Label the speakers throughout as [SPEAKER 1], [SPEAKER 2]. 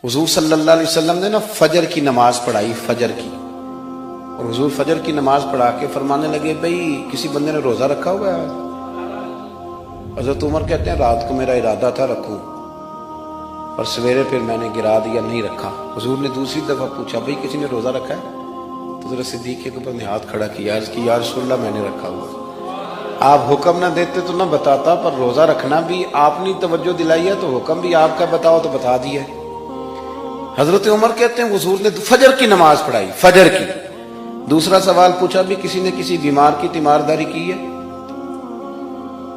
[SPEAKER 1] حضور صلی اللہ علیہ وسلم نے نا فجر کی نماز پڑھائی، فجر کی، اور حضور فجر کی نماز پڑھا کے فرمانے لگے بھئی کسی بندے نے روزہ رکھا ہوا ہے؟ حضرت عمر کہتے ہیں رات کو میرا ارادہ تھا رکھوں، اور سویرے پھر میں نے گرا دیا، نہیں رکھا۔ حضور نے دوسری دفعہ پوچھا بھئی کسی نے روزہ رکھا ہے؟ تو حضرت صدیق کے اوپر نے ہاتھ کھڑا کیا، عرض کی یا رسول اللہ میں نے رکھا ہوا۔ آپ حکم نہ دیتے تو نہ بتاتا، پر روزہ رکھنا بھی آپ نے توجہ دلائی ہے تو حکم بھی آپ کا بتاؤ تو بتا دیا۔ حضرت عمر کہتے ہیں حضور نے فجر کی نماز پڑھائی، فجر کی۔ دوسرا سوال پوچھا بھی کسی نے کسی بیمار کی تیمارداری کی ہے؟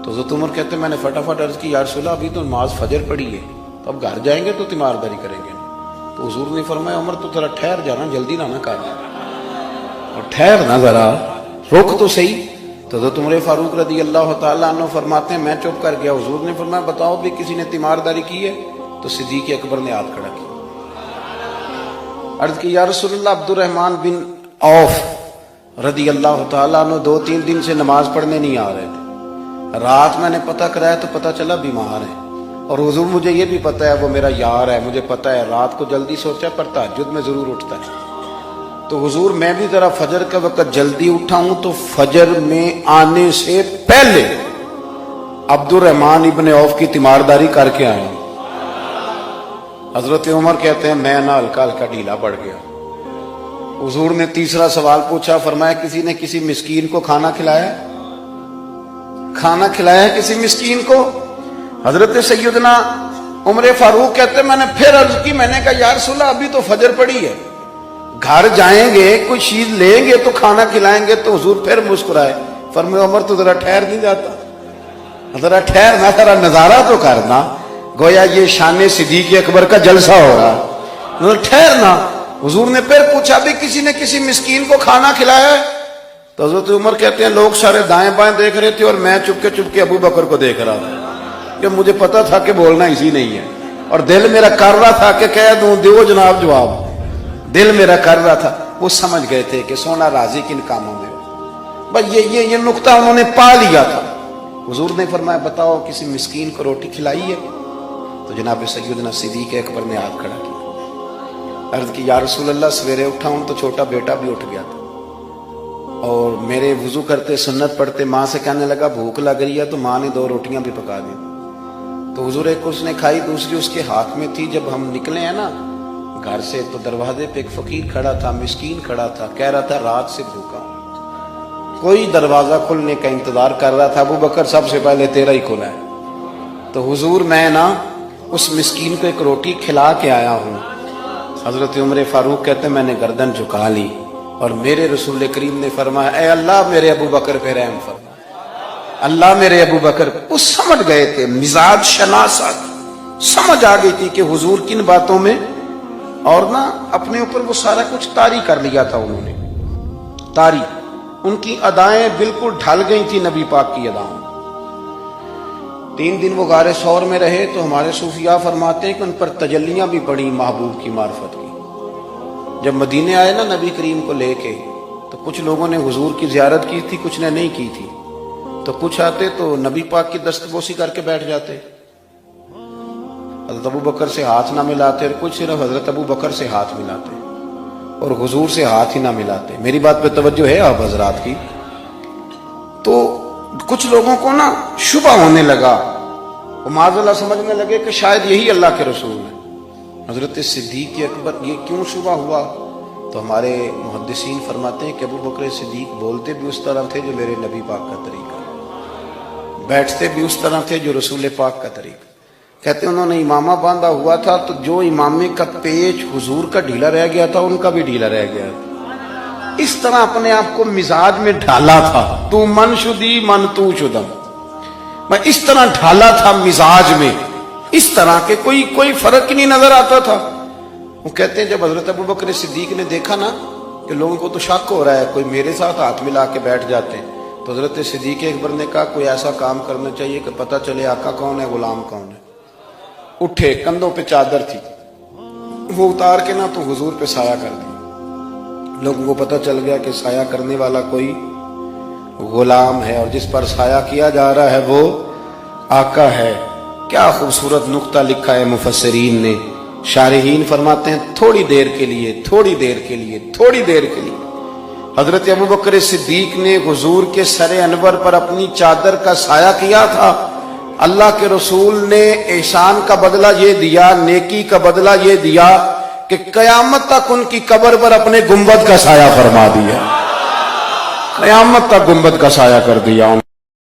[SPEAKER 1] تو حضرت عمر کہتے ہیں میں نے فٹافٹ عرض کی یا رسول اللہ ابھی تو نماز فجر پڑھی ہے، تو اب گھر جائیں گے تو تیمارداری کریں گے۔ تو حضور نے فرمایا عمر تو ذرا ٹھہر جانا، جلدی نہ کرنا، اور ٹھہر نہ، ذرا رک تو صحیح۔ تو حضرت عمر فاروق رضی اللہ تعالیٰ عنہ فرماتے ہیں میں چپ کر گیا، حضور نے فرمایا بتاؤ بھی کسی نے تیمارداری کی ہے؟ تو صدیق اکبر نے ہاتھ کھڑا کیا، عرض کی یا رسول اللہ عبد الرحمن بن عوف رضی اللہ تعالیٰ عنہ 2-3 دن سے نماز پڑھنے نہیں آ رہے تھے، رات میں نے پتہ کرایا تو پتہ چلا بیمار ہے، اور حضور مجھے یہ بھی پتہ ہے وہ میرا یار ہے، مجھے پتہ ہے رات کو جلدی سوچا پر تہجد میں ضرور اٹھتا ہے، تو حضور میں بھی ذرا فجر کا وقت جلدی اٹھا ہوں تو فجر میں آنے سے پہلے عبد الرحمن ابن عوف کی تیمارداری کر کے آیا ہوں۔ حضرت عمر کہتے ہیں میں نہ ہلکا ہلکا ڈھیلا پڑ گیا۔ حضور نے تیسرا سوال پوچھا، فرمایا کسی نے کسی مسکین کو کھانا کھلایا؟ کھانا کھلایا کسی مسکین کو؟ حضرت سیدنا عمر فاروق کہتے ہیں میں نے پھر عرض کی، میں نے کہا یا رسول اللہ ابھی تو فجر پڑی ہے، گھر جائیں گے کوئی چیز لیں گے تو کھانا کھلائیں گے۔ تو حضور پھر مسکرائے، فرمایا عمر تو ذرا ٹھہر نہیں جاتا، ذرا ٹھہرنا، ذرا نظارہ تو کرنا، گویا یہ شان صدیق اکبر کا جلسہ ہو رہا، ذرا ٹھہرنا۔ حضور نے پھر پوچھا بھی کسی نے کسی مسکین کو کھانا کھلایا ہے؟ تو حضرت عمر کہتے ہیں لوگ سارے دائیں بائیں دیکھ رہے تھے اور میں چپ کے ابو بکر کو دیکھ رہا تھا، کہ مجھے پتا تھا کہ بولنا اسی نہیں ہے، اور دل میرا کر رہا تھا کہ کہہ دوں دیو جناب جواب، دل میرا کر رہا تھا۔ وہ سمجھ گئے تھے کہ سونا راضی کن کاموں میں، بس یہ نقطہ انہوں نے پا لیا تھا۔ حضور نے فرمایا بتاؤ کسی مسکین کو روٹی کھلائی ہے؟ تو جناب سیدنا صدیق اکبر نے ہاتھ کھڑا کیا، عرض کی یا رسول اللہ سویرے اٹھا ہوں تو چھوٹا بیٹا بھی اٹھ گیا تھا، اور میرے وضو کرتے سنت پڑھتے ماں سے کہنے لگا بھوک لگ رہی ہے، تو ماں نے 2 روٹیاں بھی پکا دی، تو حضور ایک اس نے کھائی دوسری اس کے ہاتھ میں تھی۔ جب ہم نکلے ہیں نا گھر سے تو دروازے پہ ایک فقیر کھڑا تھا، مسکین کھڑا تھا، کہہ رہا تھا رات سے بھوکا ہوں، کوئی دروازہ کھلنے کا انتظار کر رہا تھا، ابو بکر سب سے پہلے تیرا ہی کھلا ہے۔ تو حضور میں نا اس مسکین کو ایک روٹی کھلا کے آیا ہوں۔ حضرت عمر فاروق کہتے ہیں میں نے گردن جھکا لی، اور میرے رسول کریم نے فرمایا اے اللہ میرے ابو بکر پہ رحم فرما، اللہ میرے ابو بکر۔ وہ سمجھ گئے تھے، مزاج شناسات سمجھ آ گئی تھی کہ حضور کن باتوں میں، اور نہ اپنے اوپر وہ سارا کچھ طاری کر لیا تھا انہوں نے، طاری، ان کی ادائیں بالکل ڈھل گئی تھی نبی پاک کی ادائیں۔ 3 دن وہ غار ثور میں رہے تو ہمارے صوفیاء فرماتے ہیں کہ ان پر تجلیاں بھی پڑی محبوب کی معرفت کی۔ جب مدینے آئے نا نبی کریم کو لے کے، تو کچھ لوگوں نے حضور کی زیارت کی تھی، کچھ نے نہیں کی تھی، تو کچھ آتے تو نبی پاک کی دستبوسی کر کے بیٹھ جاتے، حضرت ابو بکر سے ہاتھ نہ ملاتے، اور کچھ صرف حضرت ابو بکر سے ہاتھ ملاتے اور حضور سے ہاتھ ہی نہ ملاتے۔ میری بات پہ توجہ ہے آپ حضرات کی؟ تو کچھ لوگوں کو نا شبہ ہونے لگا، وہ معاذ اللہ سمجھنے لگے کہ شاید یہی اللہ کے رسول ہے۔ حضرت صدیق اکبر یہ کیوں شبہ ہوا؟ تو ہمارے محدثین فرماتے ہیں کہ ابو بکر صدیق بولتے بھی اس طرح تھے جو میرے نبی پاک کا طریقہ، بیٹھتے بھی اس طرح تھے جو رسول پاک کا طریقہ۔ کہتے ہیں انہوں نے امامہ باندھا ہوا تھا تو جو امامے کا پیچ حضور کا ڈھیلا رہ گیا تھا ان کا بھی ڈھیلا رہ گیا تھا، اس طرح اپنے آپ کو مزاج میں ڈھالا تھا، تو من شدی من تو شدم، میں اس طرح ڈھالا تھا مزاج میں، اس طرح کہ کوئی فرق ہی نہیں نظر آتا تھا۔ وہ کہتے ہیں جب حضرت ابو بکر صدیق نے دیکھا نا کہ لوگوں کو تو شک ہو رہا ہے، کوئی میرے ساتھ ہاتھ ملا کے بیٹھ جاتے ہیں، تو حضرت صدیق اکبر نے کہا کوئی ایسا کام کرنا چاہیے کہ پتہ چلے آقا کون ہے غلام کون ہے۔ اٹھے، کندھوں پہ چادر تھی، وہ اتار کے نا تو حضور پہ سایہ کر دی، لوگوں کو پتہ چل گیا کہ سایہ کرنے والا کوئی غلام ہے، اور جس پر سایہ کیا جا رہا ہے وہ آقا ہے۔ کیا خوبصورت نقطہ لکھا ہے مفسرین نے، شارحین فرماتے ہیں تھوڑی دیر کے لیے، تھوڑی دیر کے لیے، تھوڑی دیر کے لیے حضرت ابوبکر صدیق نے حضور کے سر انور پر اپنی چادر کا سایہ کیا تھا۔ اللہ کے رسول نے احسان کا بدلہ یہ دیا، نیکی کا بدلہ یہ دیا کہ قیامت تک ان کی قبر پر اپنے گنبد کا سایہ فرما دیا، قیامت تک گنبد کا سایہ کر دیا۔